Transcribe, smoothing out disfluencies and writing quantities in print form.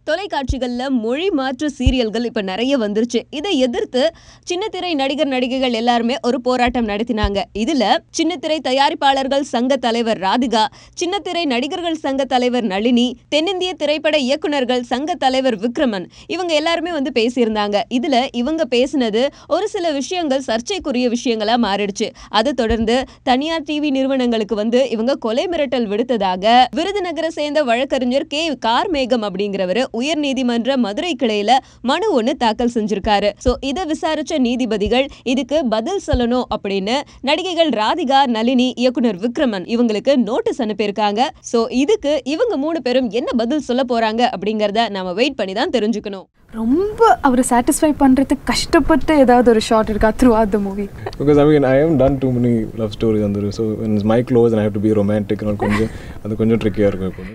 தொலைக்காட்சிகள்ல மொழி மாற்று சீரியல்கள் இப்ப நிறைய வந்துருச்சு. இதை எதிர்த்து சின்னத்திரை நடிகர் நடிகைகள் எல்லாருமே ஒரு போராட்டம் நடத்தினாங்க. இதுல சின்னத்திரை தயாரிப்பாளர்கள் சங்க தலைவர் ராதிகா, சின்னத்திரை நடிகர்கள் சங்க தலைவர் நளினி, தென்னிந்திய திரைப்பட இயக்குனர்கள் சங்க தலைவர் விக்ரமன் இவங்க எல்லாருமே பேசியிருந்தாங்க. இதுல இவங்க பேசினது ஒரு சில விஷயங்கள் சர்ச்சைக்குரிய விஷயங்களா மாறிடுச்சு. அதை தொடர்ந்து தனியார் டிவி நிறுவனங்களுக்கு இவங்க கொலை மிரட்டல் விடுத்ததாக விருதுநகரை சேர்ந்த வழக்கறிஞர் கே கார்மேகம் அப்படிங்கிறவரு உயர் நீதிமன்ற மதுரை கிளையில மனு ஒண்ணு தாக்கல் செஞ்சிருக்காரு. சோ இத விசாரிச்ச நீதிபதிகள் இதுக்கு பதில் சொல்லணும் அப்படின்னு நடிகைகள் ராதிகா, நளினி, இயக்குனர் விக்ரமன் இவங்களுக்கு நோட்டீஸ் அனுப்பியிருக்காங்க. சோ இதுக்கு இவங்க 3 பேரும் என்ன பதில் சொல்ல போறாங்க அப்படிங்கறத நாம வெயிட் பண்ணி தான் தெரிஞ்சுக்கணும். ரொம்ப அவரை சாட்டிஸ்ஃபை பண்றதுக்கு கஷ்டப்பட்டு ஏதாவது ஒரு ஷாட் இருக்கா throughout the movie? Because I mean I haven't done too many love stories on the so when it's my clothes and I have to be romantic and கொஞ்சம் அது கொஞ்சம் ட்ரிக்கியா இருக்கும்.